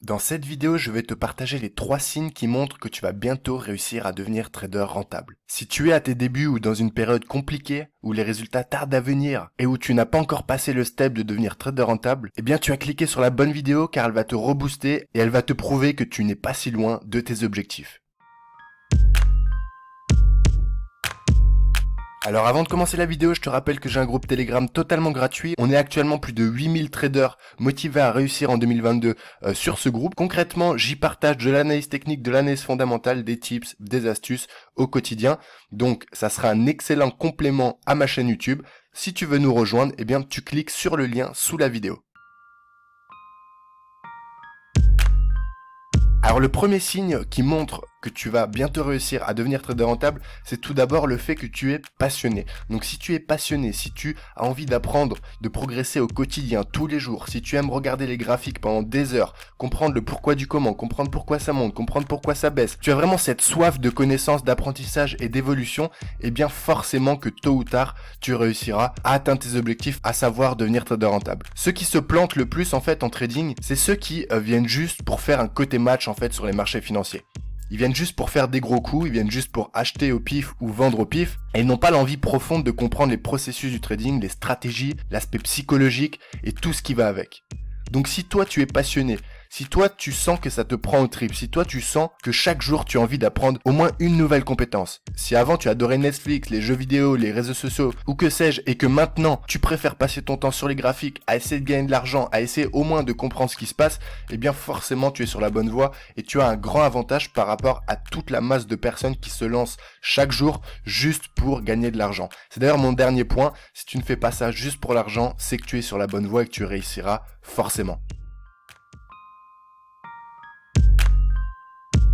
Dans cette vidéo, je vais te partager les 3 signes qui montrent que tu vas bientôt réussir à devenir trader rentable. Si tu es à tes débuts ou dans une période compliquée, où les résultats tardent à venir et où tu n'as pas encore passé le step de devenir trader rentable, eh bien tu as cliqué sur la bonne vidéo car elle va te rebooster et elle va te prouver que tu n'es pas si loin de tes objectifs. Alors avant de commencer la vidéo, je te rappelle que j'ai un groupe Telegram totalement gratuit. On est actuellement plus de 8000 traders motivés à réussir en 2022 sur ce groupe. Concrètement, j'y partage de l'analyse technique, de l'analyse fondamentale, des tips, des astuces au quotidien. Donc ça sera un excellent complément à ma chaîne YouTube. Si tu veux nous rejoindre, eh bien tu cliques sur le lien sous la vidéo. Alors le premier signe qui montre que tu vas bientôt réussir à devenir trader rentable, c'est tout d'abord le fait que tu es passionné. Donc si tu es passionné, si tu as envie d'apprendre, de progresser au quotidien, tous les jours, si tu aimes regarder les graphiques pendant des heures, comprendre le pourquoi du comment, comprendre pourquoi ça monte, comprendre pourquoi ça baisse, tu as vraiment cette soif de connaissance, d'apprentissage et d'évolution, eh bien forcément que tôt ou tard, tu réussiras à atteindre tes objectifs, à savoir devenir trader rentable. Ceux qui se plantent le plus en fait en trading, c'est ceux qui viennent juste pour faire un côté match en fait sur les marchés financiers. Ils viennent juste pour faire des gros coups, ils viennent juste pour acheter au pif ou vendre au pif, et ils n'ont pas l'envie profonde de comprendre les processus du trading, les stratégies, l'aspect psychologique et tout ce qui va avec. Donc si toi tu es passionné, si toi tu sens que ça te prend au trip, si toi tu sens que chaque jour tu as envie d'apprendre au moins une nouvelle compétence, si avant tu adorais Netflix, les jeux vidéo, les réseaux sociaux ou que sais-je, et que maintenant tu préfères passer ton temps sur les graphiques, à essayer de gagner de l'argent, à essayer au moins de comprendre ce qui se passe, eh bien forcément tu es sur la bonne voie et tu as un grand avantage par rapport à toute la masse de personnes qui se lancent chaque jour juste pour gagner de l'argent. C'est d'ailleurs mon dernier point, si tu ne fais pas ça juste pour l'argent, c'est que tu es sur la bonne voie et que tu réussiras forcément.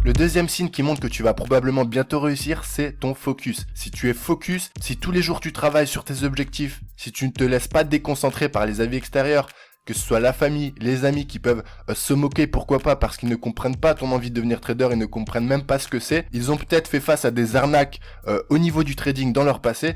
Le deuxième signe qui montre que tu vas probablement bientôt réussir, c'est ton focus. Si tu es focus, si tous les jours tu travailles sur tes objectifs, si tu ne te laisses pas déconcentrer par les avis extérieurs, que ce soit la famille, les amis qui peuvent se moquer, pourquoi pas, parce qu'ils ne comprennent pas ton envie de devenir trader et ne comprennent même pas ce que c'est. Ils ont peut-être fait face à des arnaques au niveau du trading dans leur passé.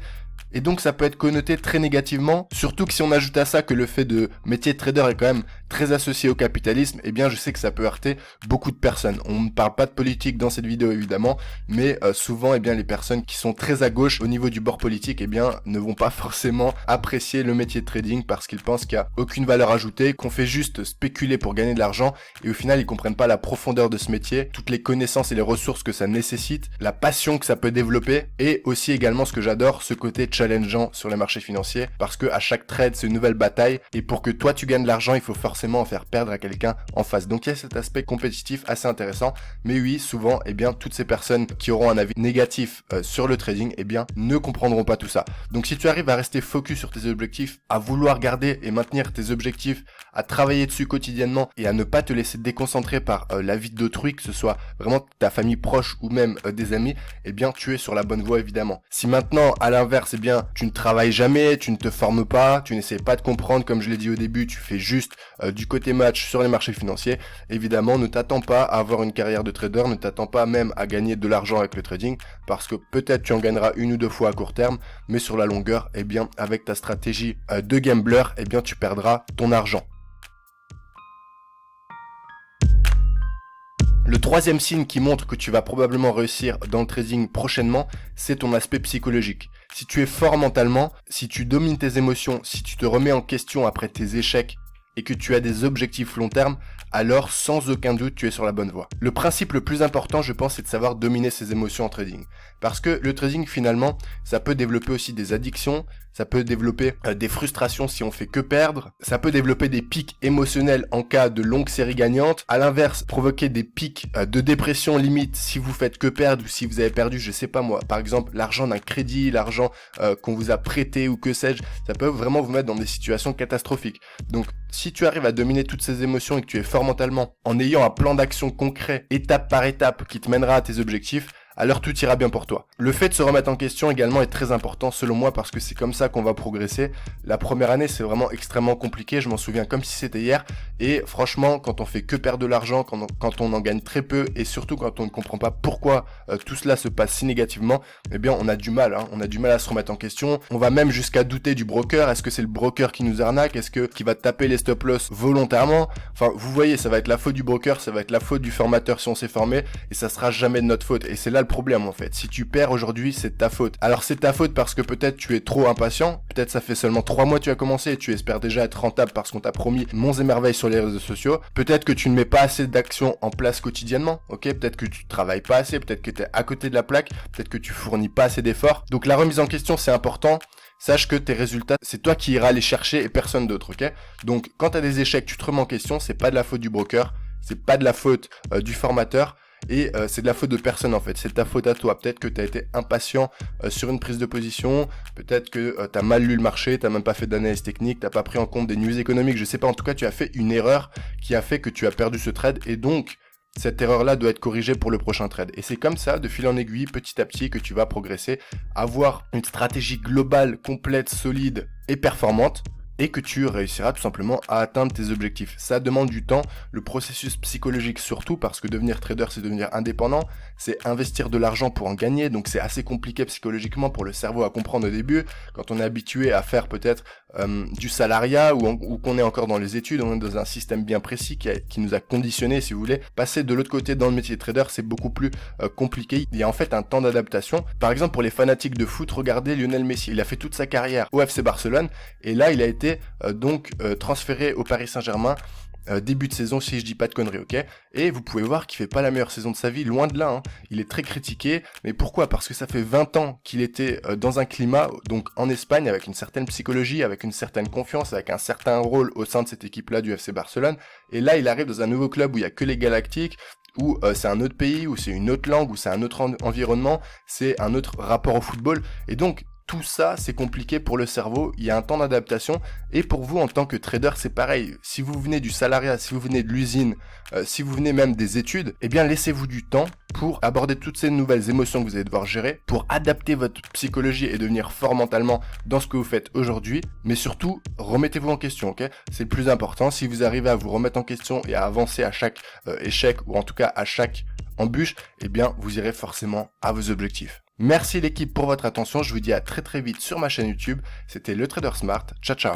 Et donc ça peut être connoté très négativement, surtout que si on ajoute à ça que le fait de métier de trader est quand même très associé au capitalisme, eh bien je sais que ça peut heurter beaucoup de personnes. On ne parle pas de politique dans cette vidéo évidemment, mais souvent eh bien les personnes qui sont très à gauche au niveau du bord politique eh bien ne vont pas forcément apprécier le métier de trading parce qu'ils pensent qu'il n'y a aucune valeur ajoutée, qu'on fait juste spéculer pour gagner de l'argent et au final ils comprennent pas la profondeur de ce métier, toutes les connaissances et les ressources que ça nécessite, la passion que ça peut développer et aussi également ce que j'adore, ce côté challengeant sur les marchés financiers parce que à chaque trade c'est une nouvelle bataille et pour que toi tu gagnes de l'argent il faut forcément en faire perdre à quelqu'un en face. Donc il y a cet aspect compétitif assez intéressant, mais oui souvent eh bien toutes ces personnes qui auront un avis négatif sur le trading eh bien ne comprendront pas tout ça. Donc si tu arrives à rester focus sur tes objectifs, à vouloir garder et maintenir tes objectifs, à travailler dessus quotidiennement et à ne pas te laisser déconcentrer par la vie d'autrui, que ce soit vraiment ta famille proche ou même des amis, eh bien tu es sur la bonne voie évidemment. Si maintenant à l'inverse eh bien tu ne travailles jamais, tu ne te formes pas, tu n'essaies pas de comprendre comme je l'ai dit au début, tu fais juste du côté match sur les marchés financiers, évidemment ne t'attends pas à avoir une carrière de trader, ne t'attends pas même à gagner de l'argent avec le trading parce que peut-être tu en gagneras une ou deux fois à court terme, mais sur la longueur eh bien avec ta stratégie de gambler eh bien tu perdras ton argent. Le troisième signe qui montre que tu vas probablement réussir dans le trading prochainement, c'est ton aspect psychologique. Si tu es fort mentalement, si tu domines tes émotions, si tu te remets en question après tes échecs et que tu as des objectifs long terme, alors sans aucun doute tu es sur la bonne voie. Le principe le plus important je pense c'est de savoir dominer ses émotions en trading. Parce que le trading finalement ça peut développer aussi des addictions, ça peut développer des frustrations si on fait que perdre, ça peut développer des pics émotionnels en cas de longue série gagnante, à l'inverse provoquer des pics de dépression limite si vous faites que perdre ou si vous avez perdu je sais pas moi, par exemple l'argent d'un crédit, l'argent qu'on vous a prêté ou que sais-je, ça peut vraiment vous mettre dans des situations catastrophiques. Donc si tu arrives à dominer toutes ces émotions et que tu es fort mentalement en ayant un plan d'action concret étape par étape qui te mènera à tes objectifs, alors tout ira bien pour toi. Le fait de se remettre en question également est très important selon moi parce que c'est comme ça qu'on va progresser. La première année, c'est vraiment extrêmement compliqué, je m'en souviens comme si c'était hier. Et franchement, quand on fait que perdre de l'argent, quand on en gagne très peu et surtout quand on ne comprend pas pourquoi tout cela se passe si négativement, eh bien on a du mal, on a du mal à se remettre en question. On va même jusqu'à douter du broker. Est-ce que c'est le broker qui nous arnaque? Est-ce que qui va taper les stop loss volontairement? Enfin, vous voyez, ça va être la faute du broker, ça va être la faute du formateur si on s'est formé et ça sera jamais de notre faute. Et c'est là le problème en fait. Si tu perds aujourd'hui, c'est ta faute. Alors c'est ta faute parce que peut-être tu es trop impatient. Peut-être ça fait seulement 3 mois que tu as commencé et tu espères déjà être rentable parce qu'on t'a promis monts et merveilles sur les réseaux sociaux. Peut-être que tu ne mets pas assez d'actions en place quotidiennement. Ok, peut-être que tu travailles pas assez, peut-être que tu es à côté de la plaque, peut-être que tu fournis pas assez d'efforts. Donc la remise en question, c'est important. Sache que tes résultats, c'est toi qui iras les chercher et personne d'autre, ok? Donc, quand tu as des échecs, tu te remets en question, c'est pas de la faute du broker, c'est pas de la faute du formateur, et c'est de la faute de personne en fait, c'est ta faute à toi. Peut-être que tu as été impatient sur une prise de position, peut-être que tu as mal lu le marché, tu n'as même pas fait d'analyse technique, tu n'as pas pris en compte des news économiques, je sais pas, en tout cas tu as fait une erreur qui a fait que tu as perdu ce trade, et donc cette erreur-là doit être corrigée pour le prochain trade. Et c'est comme ça, de fil en aiguille, petit à petit, que tu vas progresser, avoir une stratégie globale, complète, solide et performante, et que tu réussiras tout simplement à atteindre tes objectifs. Ça demande du temps, le processus psychologique surtout, parce que devenir trader, c'est devenir indépendant, c'est investir de l'argent pour en gagner, donc c'est assez compliqué psychologiquement pour le cerveau à comprendre au début. Quand on est habitué à faire peut-être du salariat ou qu'on est encore dans les études, on est dans un système bien précis qui nous a conditionnés, si vous voulez. Passer de l'autre côté dans le métier de trader, c'est beaucoup plus compliqué. Il y a en fait un temps d'adaptation. Par exemple, pour les fanatiques de foot, regardez Lionel Messi. Il a fait toute sa carrière au FC Barcelone et là, il a été transféré au Paris Saint-Germain début de saison, si je dis pas de conneries, ok? Et vous pouvez voir qu'il fait pas la meilleure saison de sa vie, loin de là, Il est très critiqué, mais pourquoi? Parce que ça fait 20 ans qu'il était dans un climat, donc en Espagne, avec une certaine psychologie, avec une certaine confiance, avec un certain rôle au sein de cette équipe-là du FC Barcelone, et là il arrive dans un nouveau club où il y a que les Galactiques, où c'est un autre pays, où c'est une autre langue, où c'est un autre environnement, c'est un autre rapport au football, et donc tout ça, c'est compliqué pour le cerveau, il y a un temps d'adaptation, et pour vous en tant que trader, c'est pareil. Si vous venez du salariat, si vous venez de l'usine, si vous venez même des études, eh bien laissez-vous du temps pour aborder toutes ces nouvelles émotions que vous allez devoir gérer, pour adapter votre psychologie et devenir fort mentalement dans ce que vous faites aujourd'hui, mais surtout, remettez-vous en question, ok? C'est le plus important. Si vous arrivez à vous remettre en question et à avancer à chaque échec, ou en tout cas à chaque embûche, eh bien vous irez forcément à vos objectifs. Merci l'équipe pour votre attention, je vous dis à très vite sur ma chaîne YouTube, c'était le Trader Smart, ciao ciao.